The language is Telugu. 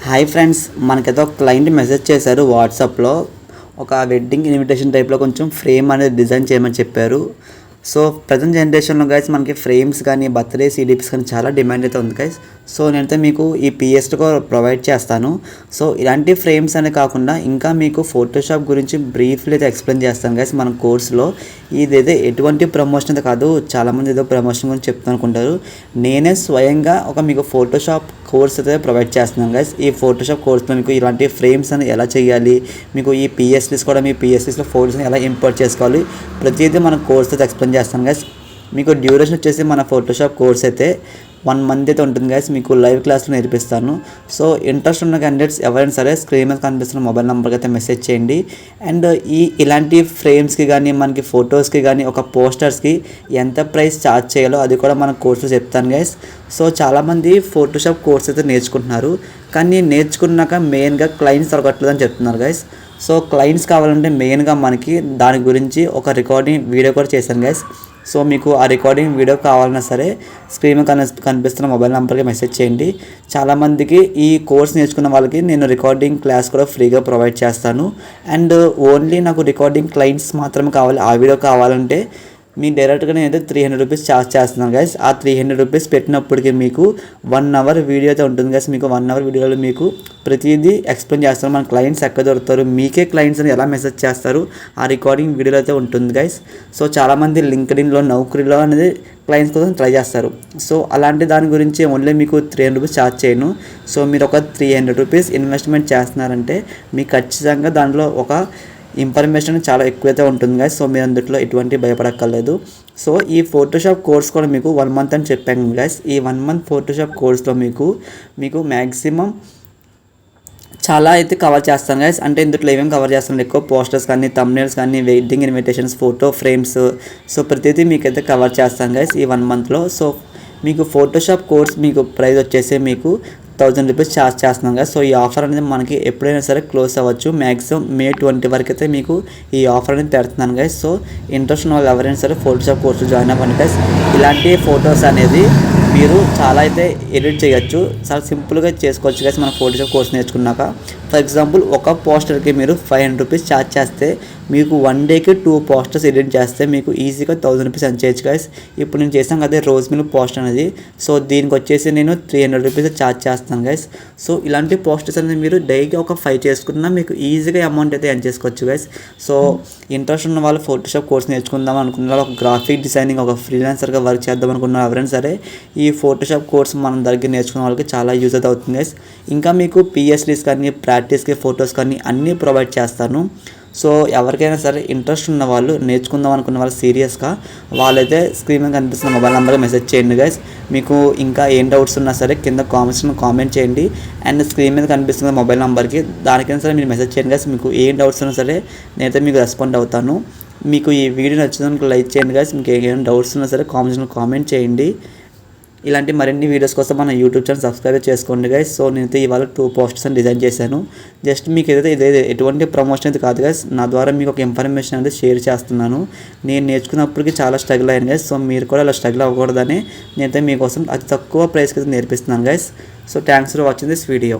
హాయ్ ఫ్రెండ్స్, మనకైతే ఒక క్లయింట్ మెసేజ్ చేశారు వాట్సాప్లో. ఒక వెడ్డింగ్ ఇన్విటేషన్ టైప్లో కొంచెం ఫ్రేమ్ అనేది డిజైన్ చేయమని చెప్పారు. సో ప్రజెంట్ జనరేషన్లో గైస్ మనకి ఫ్రేమ్స్ కానీ బర్త్డే సీడీపీస్ కానీ చాలా డిమాండ్ అయితే ఉంది గైస్. సో నేనైతే మీకు ఈ పిఎస్టీగా ప్రొవైడ్ చేస్తాను. సో ఇలాంటి ఫ్రేమ్స్ అనే కాకుండా ఇంకా మీకు ఫోటోషాప్ గురించి బ్రీఫ్లీ అయితే ఎక్స్ప్లెయిన్ చేస్తాను గైస్ మన కోర్సులో. ఇదైతే ఎటువంటి ప్రమోషన్ అయితే కాదు. చాలామంది ఏదో ప్రమోషన్ గురించి చెప్తాను అనుకుంటారు. నేనే స్వయంగా ఒక మీకు ఫోటోషాప్ కోర్స్ అయితే ప్రొవైడ్ చేస్తున్నాను గైస్. ఈ ఫోటోషాప్ కోర్స్లో మీకు ఇలాంటి ఫ్రేమ్స్ అని ఎలా చేయాలి, మీకు ఈ పిఎస్టీస్ కూడా మీ పిఎస్టీస్లో ఫోటోస్ని ఎలా ఇంపోర్ట్ చేసుకోవాలి, ప్రతిదీ మన కోర్స్ అయితే ఎక్స్ప్లెయిన్ చేస్తాను గైస్. మీకు డ్యూరేషన్ వచ్చేసి మన ఫోటోషాప్ కోర్స్ అయితే 1 మంత్ అయితే ఉంటుంది గైస్. మీకు లైవ్ క్లాస్లో నేర్పిస్తాను. సో ఇంట్రెస్ట్ ఉన్న క్యాండిడేట్స్ ఎవరైనా సరే స్క్రీన్ మీద కనిపిస్తున్న మొబైల్ నెంబర్కి అయితే మెసేజ్ చేయండి. అండ్ ఇలాంటి ఫ్రేమ్స్కి కానీ మనకి ఫొటోస్కి కానీ ఒక పోస్టర్స్కి ఎంత ప్రైస్ ఛార్జ్ చేయాలో అది కూడా మన కోర్సులో చెప్తాను గైస్. సో చాలామంది ఫోటోషాప్ కోర్స్ అయితే నేర్చుకుంటున్నారు, కానీ నేర్చుకున్నాక మెయిన్గా క్లయింట్స్ దొరకట్లేదు అని చెప్తున్నారు గైస్. సో క్లయింట్స్ కావాలంటే మెయిన్గా మనకి దాని గురించి ఒక రికార్డింగ్ వీడియో కూడా చేశాను గైస్. సో మీకు ఆ రికార్డింగ్ వీడియో కావాలన్నా సరే స్క్రీన్ కనిపిస్తున్న మొబైల్ నెంబర్కి మెసేజ్ చేయండి. చాలామందికి ఈ కోర్స్ నేర్చుకున్న వాళ్ళకి నేను రికార్డింగ్ క్లాస్ కూడా ఫ్రీగా ప్రొవైడ్ చేస్తాను. అండ్ ఓన్లీ నాకు రికార్డింగ్ క్లయింట్స్ మాత్రమే కావాలి. ఆ వీడియో కావాలంటే మీ డైరెక్ట్గా నేనైతే 300 రూపీస్ ఛార్జ్ చేస్తున్నాను గైస్. ఆ 300 రూపీస్ పెట్టినప్పటికీ మీకు 1 అవర్ వీడియో అయితే ఉంటుంది గైస్. మీకు 1 అవర్ వీడియోలో మీకు ప్రతిదీ ఎక్స్ప్లెయిన్ చేస్తారు. మన క్లయింట్స్ ఎక్కడ దొరుకుతారు, మీకే క్లయింట్స్ అని ఎలా మెసేజ్ చేస్తారు, ఆ రికార్డింగ్ వీడియోలో అయితే ఉంటుంది గైస్. సో చాలామంది లింక్డ్ఇన్లో నౌకరీలో అనేది క్లయింట్స్ కోసం ట్రై చేస్తారు. సో అలాంటి దాని గురించి ఓన్లీ మీకు 300 రూపీస్ ఛార్జ్ చేయను. సో మీరు ఒక 300 రూపీస్ ఇన్వెస్ట్మెంట్ చేస్తున్నారంటే మీకు ఖచ్చితంగా దాంట్లో ఒక ఇన్ఫర్మేషన్ చాలా ఎక్కువైతే ఉంటుంది గైస్. సో మీరు అందులో ఎటువంటి భయపడక్కర్లేదు. సో ఈ ఫోటోషాప్ కోర్స్ కూడా మీకు 1 మంత్ అని చెప్పాను గైస్. ఈ 1 మంత్ ఫోటోషాప్ కోర్స్లో మీకు మ్యాక్సిమం చాలా అయితే కవర్ చేస్తాను గైస్. అంటే ఇందులో ఏమేమి కవర్ చేస్తాను, ఎక్కువ పోస్టర్స్ కానీ థంబ్నెయిల్స్ కానీ wedding invitations photo frames, so ప్రతిదీ మీకైతే కవర్ చేస్తాను గైస్ ఈ 1 మంత్లో. సో మీకు ఫోటోషాప్ కోర్స్ మీకు ప్రైస్ వచ్చేసి మీకు 1000 రూపీస్ ఛార్జ్ చేస్తున్నాం కదా. సో ఈ ఆఫర్ అనేది మనకి ఎప్పుడైనా సరే క్లోజ్ అవ్వచ్చు. మ్యాక్సిమం May 20 వరకు అయితే మీకు ఈ ఆఫర్ అనేది పెడుతున్నాను గైస్. సో ఇంట్రెస్ట్ ఉన్న వాళ్ళు ఎవరైనా సరే ఫోటోషాప్ కోర్సు జాయిన్ అవ్వండి గైస్. ఇలాంటి ఫొటోస్ అనేది మీరు చాలా అయితే ఎడిట్ చేయొచ్చు, చాలా సింపుల్గా చేసుకోవచ్చు గైస్ మన ఫోటోషాప్ కోర్స్ నేర్చుకున్నాక. ఫర్ ఎగ్జాంపుల్ ఒక పోస్టర్కి మీరు 500 రూపీస్ ఛార్జ్ చేస్తే మీకు 1 డేకి 2 పోస్టర్స్ ఎడిట్ చేస్తే మీకు ఈజీగా 1000 రూపీస్ అని చేయొచ్చు గైస్. ఇప్పుడు నేను చేసాను కదా రోజ్ మిల్క్ పోస్టర్ అనేది, సో దీనికి వచ్చేసి నేను 300 రూపీస్ ఛార్జ్ చేస్తాను గైస్. సో ఇలాంటి పోస్టర్స్ అనేది మీరు డైలీ ఒక 5 చేసుకున్నా మీకు ఈజీగా అమౌంట్ అయితే ఎర్న్ చేసుకోవచ్చు గైస్. సో ఇంట్రెస్ట్ ఉన్న వాళ్ళు ఫోటోషాప్ కోర్స్ నేర్చుకుందాం అనుకున్న వాళ్ళు, ఒక గ్రాఫిక్ డిజైనింగ్ ఒక ఫ్రీలాన్సర్గా వర్క్ చేద్దాం అనుకున్న ఎవరైనా సరే ఈ ఫోటోషాప్ కోర్స్ మనం దగ్గర నేర్చుకున్న వాళ్ళకి చాలా యూజ్ అయితే అవుతుంది గైస్. ఇంకా మీకు పిఎస్టీస్ కానీ ప్రాక్టీస్కి ఫొటోస్ కానీ అన్నీ ప్రొవైడ్ చేస్తాను. సో ఎవరికైనా సరే ఇంట్రెస్ట్ ఉన్న వాళ్ళు, నేర్చుకుందాం అనుకున్న వాళ్ళు సీరియస్గా, వాళ్ళైతే స్క్రీన్ మీద కనిపిస్తున్న మొబైల్ నెంబర్కి మెసేజ్ చేయండి గైస్. మీకు ఇంకా ఏం డౌట్స్ ఉన్నా సరే కింద కామెంట్ చేయండి. అండ్ స్క్రీన్ మీద కనిపిస్తున్న మొబైల్ నెంబర్కి దానికైనా సరే మీరు మెసేజ్ చేయండి గైస్. మీకు ఏం డౌట్స్ ఉన్నా సరే నేనైతే మీకు రెస్పాండ్ అవుతాను. మీకు ఈ వీడియో నచ్చినందుకు లైక్ చేయండి గైస్. మీకు ఏమైనా డౌట్స్ ఉన్నా సరే కామెంట్ చేయండి. ఇలాంటి మరిన్ని వీడియోస్ కోసం మన యూట్యూబ్ ఛానల్ సబ్స్క్రైబ్ చేసుకోండి గైస్. సో నేనైతే ఇవాళ 2 పోస్టర్స్ అని డిజైన్ చేశాను. జస్ట్ మీకు ఏదైతే ఇదే ఎటువంటి ప్రమోషన్ అయితే కాదు గైస్, నా ద్వారా మీకు ఒక ఇన్ఫర్మేషన్ అనేది షేర్ చేస్తున్నాను. నేను నేర్చుకున్నప్పటికీ చాలా స్ట్రగుల్ అయ్యాను గైస్. సో మీరు కూడా అలా స్ట్రగుల్ అవ్వకూడదని నేనైతే మీకోసం అతి తక్కువ ప్రైస్కి అయితే నేర్పిస్తున్నాను guys. So thanks for watching this video.